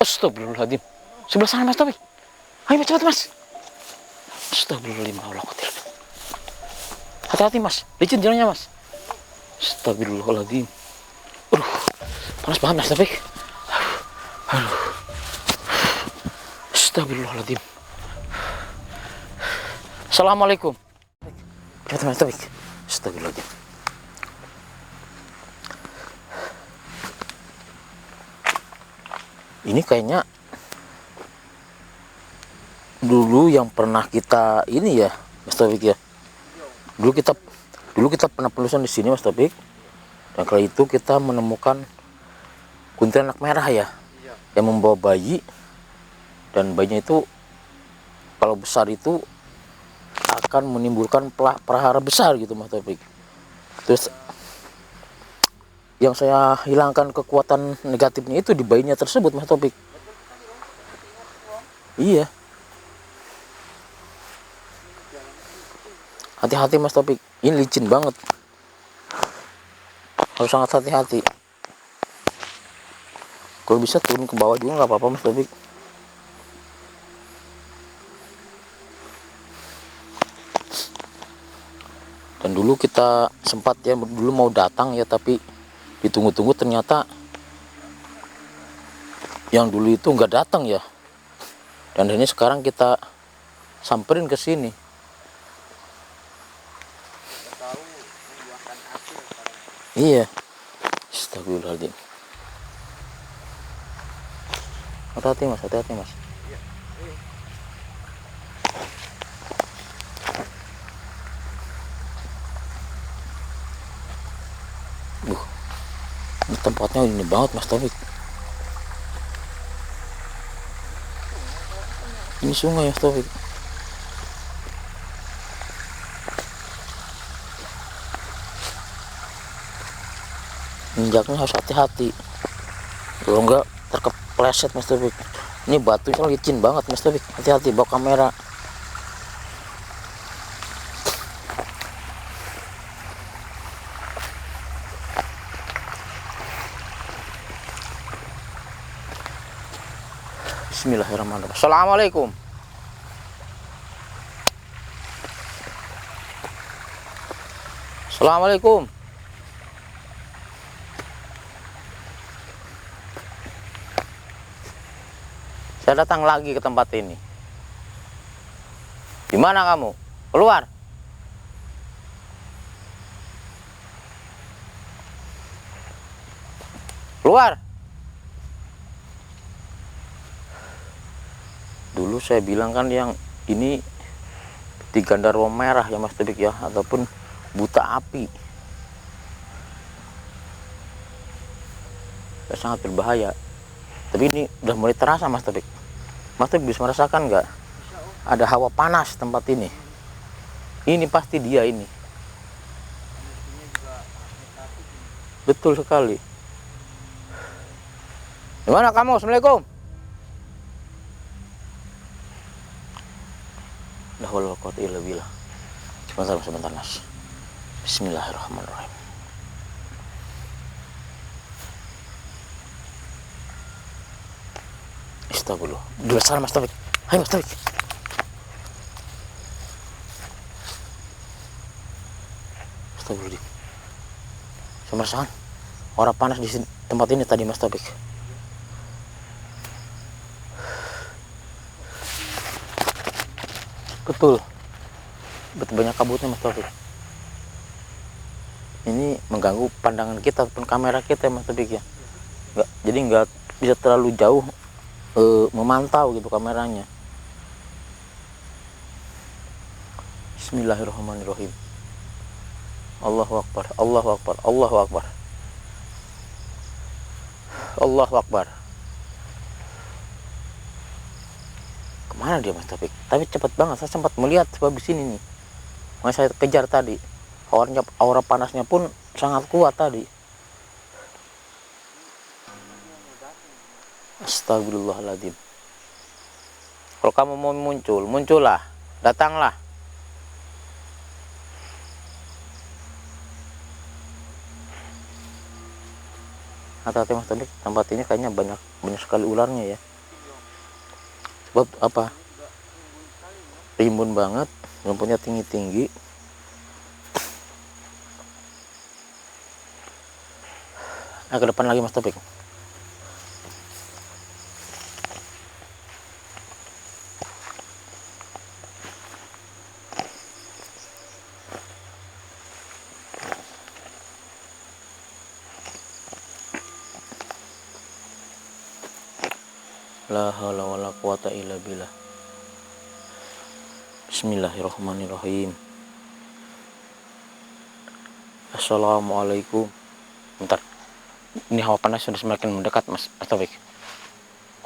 Astagfirullahaladzim. Sebelah sana Mas Taufik. Ayo Mas, cepat Mas. Astagfirullahaladzim. Hati-hati Mas, licin jalannya Mas. Astagfirullahaladzim. Aduh, panas banget Mas Taufik. Aduh. Astagfirullahaladzim. Assalamualaikum. Cepat Mas Taufik. Astagfirullahaladzim. Ini kayaknya dulu yang pernah kita ini ya Mas Taufik ya. Dulu kita pernah penelusuran di sini Mas Taufik. Dan kali itu kita menemukan kuntilanak merah ya, yang membawa bayi, dan bayinya itu kalau besar itu akan menimbulkan prahara besar gitu Mas Taufik. Terus yang saya hilangkan kekuatan negatifnya itu di bayinya tersebut Mas Taufik. Iya. Hati-hati Mas Taufik, ini licin banget. Harus sangat hati-hati. Kalau bisa turun ke bawah juga nggak apa-apa Mas Taufik. Dan dulu kita sempat ya, dulu mau datang ya, tapi ditunggu-tunggu ternyata yang dulu itu nggak datang ya. Dan ini sekarang kita samperin ke sini. Iya. Astagfirullahaladzim. Hati-hati Mas, hati-hati Mas. Ini tempatnya ini banget Mas Taufik. Ini sungai Mas Taufik. Injaknya harus hati-hati, kalau enggak terkepleset Mas Taufik. Ini batunya licin banget Mas Taufik, hati-hati bawa kamera. Bismillahirrahmanirrahim. Assalamualaikum. Assalamualaikum. Saya datang lagi ke tempat ini. Di mana kamu? Keluar. Keluar. Dulu saya bilang kan yang ini peti Gandarwa merah ya Mas Taufik ya, ataupun buta api. Sangat berbahaya. Tapi ini udah mulai terasa Mas Taufik. Mas Taufik bisa merasakan nggak? Ada hawa panas tempat ini. Ini pasti dia ini. Betul sekali. Gimana kamu? Assalamualaikum. Sebentar Mas. Bismillahirrahmanirrahim. Astagfirullah. Di sana Mas Taufik. Hai Mas Taufik. Astagfirullah. Saya merasakan aura panas di tempat ini tadi Mas Taufik. Betul banyak kabutnya Mas Taufik. Ini mengganggu pandangan kita ataupun kamera kita Mas Taufik ya. Jadi nggak bisa terlalu jauh memantau gitu kameranya. Bismillahirrahmanirrahim. Allahu Akbar, Allahu Akbar, Allahu Akbar, Allahu Akbar. Kemana dia Mas Taufik? Tapi cepat banget, saya sempat melihat sebab di sini nih. Makanya saya kejar tadi. Aura panasnya pun sangat kuat tadi. Astagfirullahaladzim. Kalau kamu mau muncul, muncullah, datanglah. Hati-hati Mas Taufik, tempat ini kayaknya banyak sekali ularnya ya. Sebab apa? Rimbun banget, rumputnya tinggi-tinggi. Nah, ke depan lagi Mas Taufik. La haula wala quwata illa billah. Bismillahirrahmanirrahim. Assalamualaikum. Bentar. Ini hawa panas sudah semakin mendekat Mas Taufik.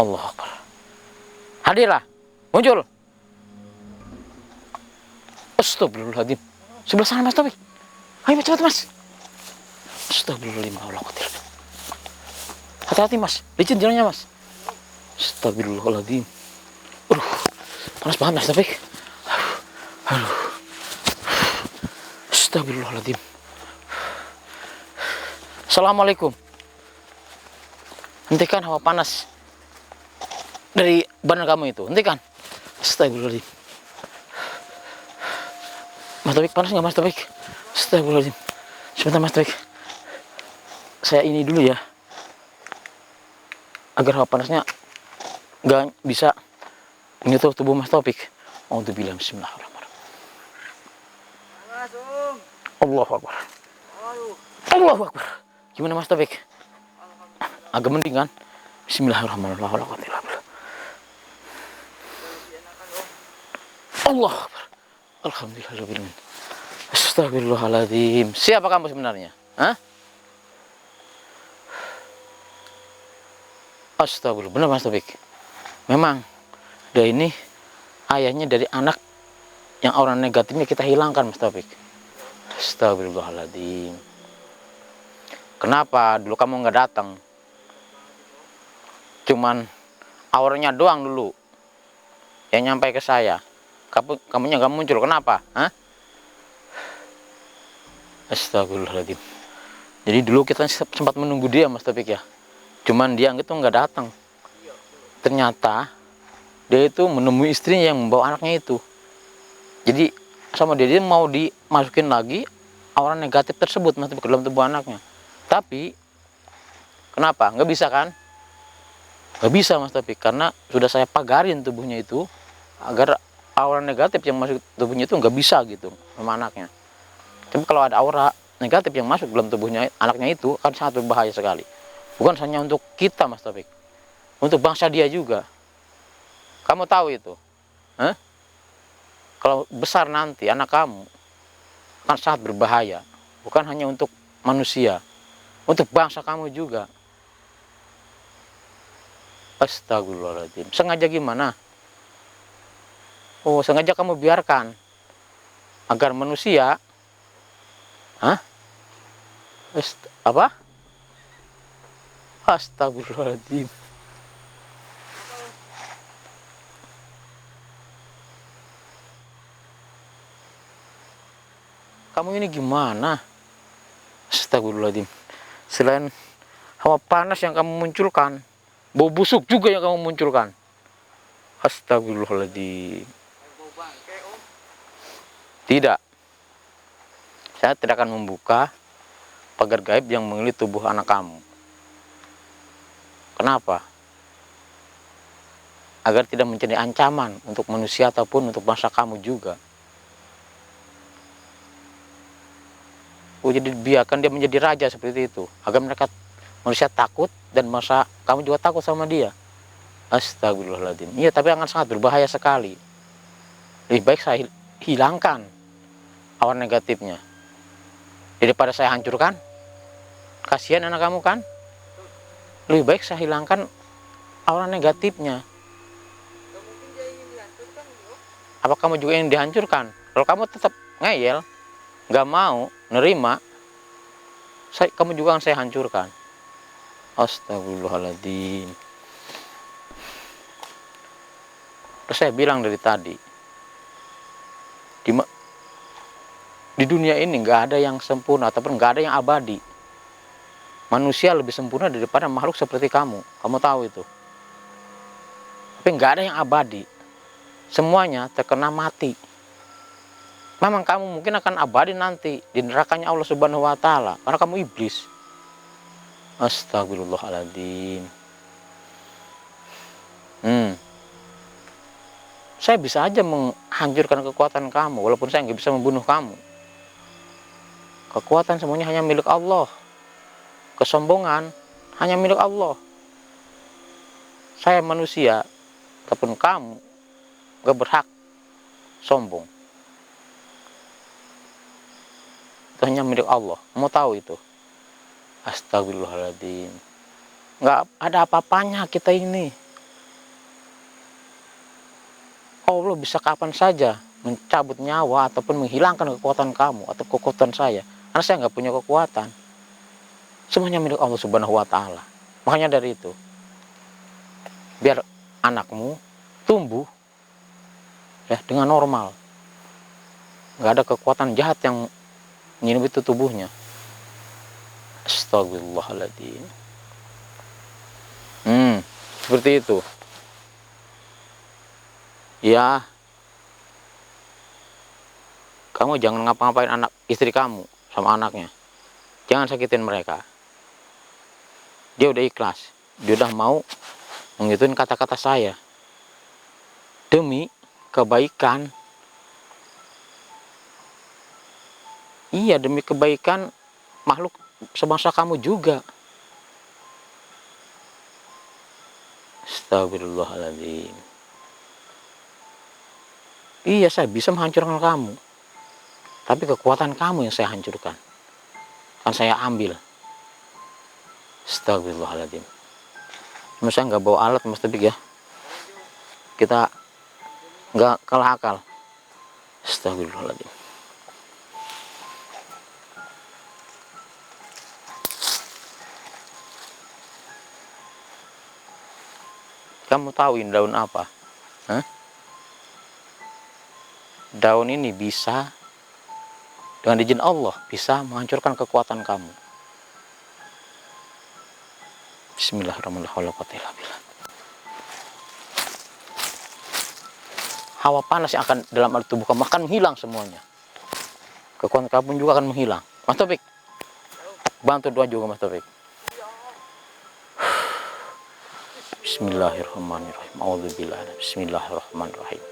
Allah Akbar. Hadirlah. Muncul. Astagfirullahaladzim. Sebelah sana Mas Taufik. Ayo cepat Mas. Astagfirullahaladzim. Hati-hati Mas. Licin jalannya Mas. Astagfirullahaladzim. Panas banget Mas Taufik. Astagfirullahaladzim. Assalamualaikum. Hentikan hawa panas dari badan kamu itu. Hentikan. Astagfirullahaladzim. Mas Taufik, panas nggak Mas Taufik? Astagfirullahaladzim. Sebentar Mas Taufik. Saya ini dulu ya. Agar hawa panasnya nggak bisa menyentuh tubuh Mas Taufik. Auzubillahi bismillahirrahmanirrahim. Allahu Akbar. Allahu Akbar. Gimana Mas Taufik? Agak mending kan? Bismillahirrahmanirrahim. Allah Akbar. Alhamdulillahirrahmanirrahim. Astagfirullahaladzim. Siapa kamu sebenarnya? Hah? Astagfirullah. Benar Mas Taufik. Memang dia ini ayahnya dari anak yang orang negatifnya kita hilangkan Mas Taufik. Astagfirullahaladzim. Kenapa dulu kamu nggak datang? Cuman auranya doang dulu yang nyampe ke saya. Kamunya nggak muncul. Kenapa? Hah? Astagfirullahaladzim. Jadi dulu kita sempat menunggu dia Mas Taufik ya. Cuman dia itu nggak datang. Ternyata dia itu menemui istrinya yang membawa anaknya itu. Jadi sama dia mau dimasukin lagi aura negatif tersebut Mas Taufik ke dalam tubuh anaknya. Tapi kenapa? Nggak bisa kan? Nggak bisa Mas Taufik, karena sudah saya pagarin tubuhnya itu agar aura negatif yang masuk tubuhnya itu nggak bisa gitu sama anaknya. Tapi kalau ada aura negatif yang masuk dalam tubuhnya anaknya itu akan sangat berbahaya sekali. Bukan hanya untuk kita Mas Taufik, untuk bangsa dia juga. Kamu tahu itu? Hah? Kalau besar nanti anak kamu akan sangat berbahaya. Bukan hanya untuk manusia, untuk bangsa kamu juga. Astagfirullahaladzim. Sengaja gimana? Oh, sengaja kamu biarkan agar manusia apa? Astagfirullahaladzim. Kamu ini gimana? Astagfirullahaladzim. Selain hawa panas yang kamu munculkan, bau busuk juga yang kamu munculkan. Astagfirullahaladzim. Tidak. Saya tidak akan membuka pagar gaib yang mengelilingi tubuh anak kamu. Kenapa? Agar tidak menjadi ancaman untuk manusia ataupun untuk bangsa kamu juga. Jadi biarkan dia menjadi raja seperti itu, agar mereka manusia takut dan bangsa kamu juga takut sama dia. Astagfirullahaladzim. Iya, tapi akan sangat berbahaya sekali. Lebih baik saya hilangkan aura negatifnya daripada saya hancurkan. Kasihan anak kamu kan? Lebih baik saya hilangkan aura negatifnya. Apa kamu juga ingin dihancurkan? Kalau kamu tetap ngeyel, nggak mau nerima, kamu juga akan saya hancurkan. Astagfirullahaladzim. Terus saya bilang dari tadi, di dunia ini nggak ada yang sempurna ataupun nggak ada yang abadi. Manusia lebih sempurna daripada makhluk seperti kamu. Kamu tahu itu. Tapi nggak ada yang abadi. Semuanya terkena mati. Memang kamu mungkin akan abadi nanti di nerakanya Allah Subhanahu wa taala karena kamu iblis. Astagfirullahaladzim. Saya bisa aja menghancurkan kekuatan kamu walaupun saya nggak bisa membunuh kamu. Kekuatan semuanya hanya milik Allah. Kesombongan hanya milik Allah. Saya manusia, ataupun kamu gak berhak sombong. Itu hanya milik Allah. Mau tahu itu? Astagfirullahaladzim. Gak ada apa-apanya kita ini. Allah bisa kapan saja mencabut nyawa ataupun menghilangkan kekuatan kamu atau kekuatan saya. Karena saya nggak punya kekuatan. Semuanya milik Allah Subhanahu wa taala. Makanya dari itu, biar anakmu tumbuh ya dengan normal. Nggak ada kekuatan jahat yang menyinup itu tubuhnya. Astagfirullahaladzim. Seperti itu. Ya, kamu jangan ngapa-ngapain anak istri kamu sama anaknya. Jangan sakitin mereka. Dia udah ikhlas. Dia udah mau mengikutin kata-kata saya. Demi kebaikan. Iya, demi kebaikan makhluk sebangsa kamu juga. Astagfirullahaladzim. Iya, saya bisa menghancurkan kamu. Tapi kekuatan kamu yang saya hancurkan. Kan saya ambil. Astagfirullahaladzim. Cuma saya nggak bawa alat Mas Tebik ya. Kita nggak kalah akal. Astagfirullahaladzim. Kamu tahu ini daun apa? Hah? Daun ini bisa dengan izin Allah bisa menghancurkan kekuatan kamu. Bismillahirrahmanirrahim. Hawa panas yang akan dalam tubuh kamu akan menghilang semuanya. Kekuatan kamu juga akan menghilang. Mas Taufik, bantu doa juga Mas Taufik. Bismillahirrahmanirrahim. A'udzubillahi. Bismillahirrahmanirrahim.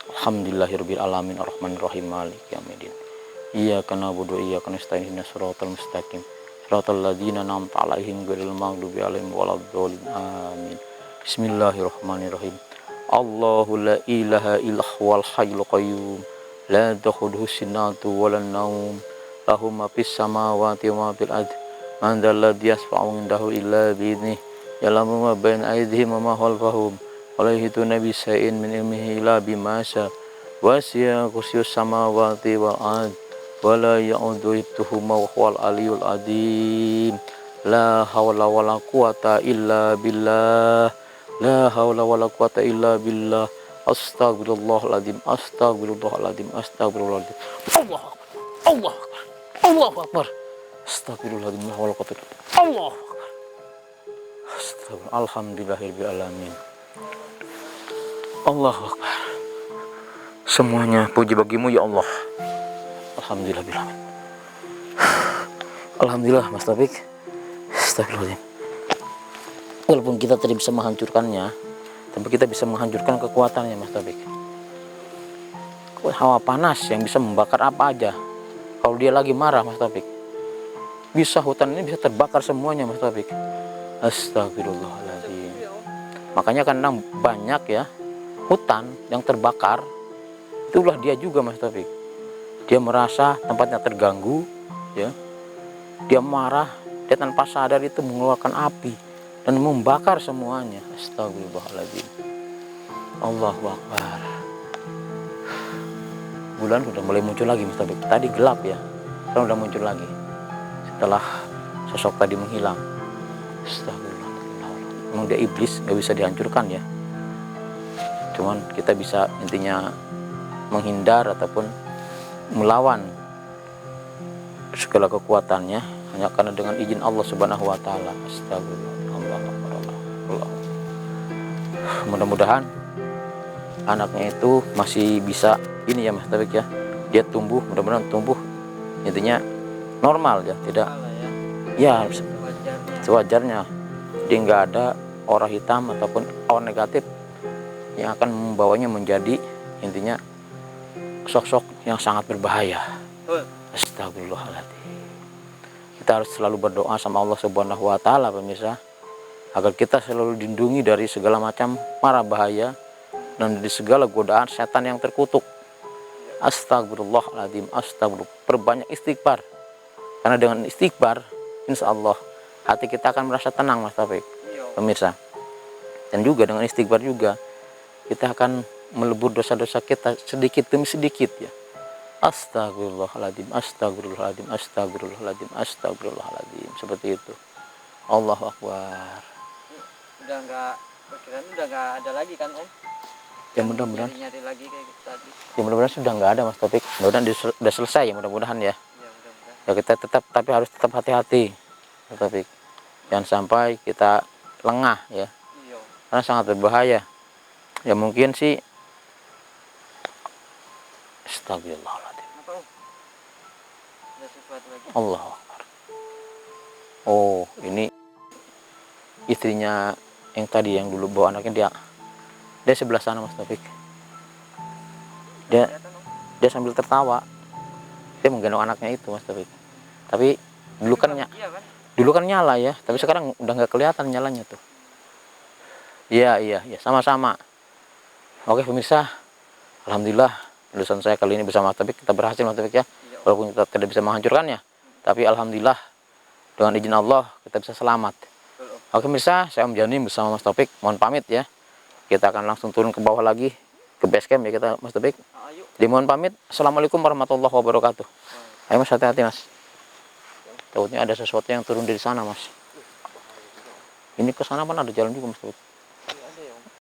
Alhamdulillahirabbil alamin arrahmanirrahim maliki yaumiddin. Iyyaka na'budu wa iyyaka nasta'in ihdinas siratal mustaqim. Siratal ladzina an'amta 'alaihim ghairil maghdubi 'alaihim waladdallin. Amin. Bismillahirrahmanirrahim. Allahu la ilaha illa huwal hayyul qayyum. La ta'khudhuhu sinatun wa la naum. Lahu ma fis samawati wa ma fil ardi. Man dzal ladzi yashfa'u 'indahu illa bi idzni. Ya'lamu ma baina aydihim wa ma khalfahum. Wa la yuhituna bi syai'in min ilmihi illa bima syaa. Wasi'a kursiyyus samawati wal ardh. Wa la ya'uduhu hifdhuhuma wa huwal aliyyul adzim. La haula wa la quwata illa billah. La haula wa la quwata illa billah. Astagfirullahaladzim. Astagfirullahaladzim. Astagfirullahaladzim. Allah Akbar. Allah Akbar. Allahu Akbar. Astagfirullahaladzim. La haula wa la quwata illa billah. Allah Akbar. Alhamdulillahirabbil alamin. Allahu Akbar. Semuanya puji bagimu ya Allah. Alhamdulillahirabbil alamin. Alhamdulillah Mas Taufik. Astagfirullahaladzim. Walaupun kita tidak bisa menghancurkannya, tapi kita bisa menghancurkan kekuatannya Mas Taufik. Hawa panas yang bisa membakar apa aja. Kalau dia lagi marah Mas Taufik, bisa hutan ini bisa terbakar semuanya Mas Taufik. Astagfirullahaladzim. Makanya kadang banyak ya hutan yang terbakar, itulah dia juga Mas Taufik. Dia merasa tempatnya terganggu ya. Dia marah, dia tanpa sadar itu mengeluarkan api dan membakar semuanya. Astagfirullahaladzim. Allahu Akbar. Bulan sudah mulai muncul lagi Mas Taufik. Tadi gelap ya, sekarang sudah muncul lagi setelah sosok tadi menghilang. Astagfirullahaladzim. Memang dia iblis, nggak bisa dihancurkan ya. Cuman kita bisa intinya menghindar ataupun melawan segala kekuatannya hanya karena dengan izin Allah Subhanahu wa taala. Astagfirullah. mudah-mudahan anaknya itu masih bisa ini ya Mas Taufik ya, dia tumbuh, mudah-mudahan tumbuh intinya normal ya, tidak ya sewajarnya, dia nggak ada aura hitam ataupun aura negatif yang akan membawanya menjadi intinya sosok yang sangat berbahaya. Astagfirullahaladzim. Kita harus selalu berdoa sama Allah Subhanahu wa Ta'ala, pemirsa, agar kita selalu dilindungi dari segala macam mara bahaya dan dari segala godaan setan yang terkutuk. Astagfirullahaladzim, astagfirullah. Perbanyak istighfar, karena dengan istighfar insya Allah hati kita akan merasa tenang, Mas Taufik, pemirsa. Dan juga dengan istighfar juga kita akan melebur dosa-dosa kita sedikit demi sedikit ya. Astagfirullahaladzim, astagfirullahaladzim, astagfirullahaladzim, astagfirullahaladzim. Seperti itu. Allahu Akbar. Udah nggak, perkiraan udah nggak ada lagi kan Om? Ya mudah-mudahan. Nyari lagi kayak gitu tadi. Ya mudah-mudahan sudah nggak ada Mas Taufik. Mudah-mudahan sudah selesai ya, mudah-mudahan ya. Ya mudah-mudahan. Ya kita tetap, tapi harus tetap hati-hati Mas Taufik. Jangan sampai kita lengah ya. Iya. Karena sangat berbahaya. Ya mungkin sih. Astagfirullahaladzim. Apa Om? Ada sesuatu lagi? Allahu Akbar. Oh, ini istrinya yang tadi yang dulu bawa anaknya, dia sebelah sana Mas Taufik. Dia sambil tertawa. Dia menggendong anaknya itu Mas Taufik. Tapi dulu kan nyala ya, tapi sekarang udah nggak kelihatan nyalanya tuh. Iya, sama-sama. Oke pemirsa, alhamdulillah tulisan saya kali ini bersama Mas Taufik kita berhasil Mas Taufik ya. Walaupun kita tidak bisa menghancurkannya, tapi alhamdulillah dengan izin Allah kita bisa selamat. Oke pemirsa, saya Om Jani bersama Mas Taufik mohon pamit ya. Kita akan langsung turun ke bawah lagi ke base camp ya kita Mas Taufik. Dimohon pamit. Assalamualaikum warahmatullahi wabarakatuh. Ayo Mas, hati-hati Mas. Takutnya ada sesuatu yang turun dari sana Mas. Ini ke sana kan ada jalan juga Mas Taufik.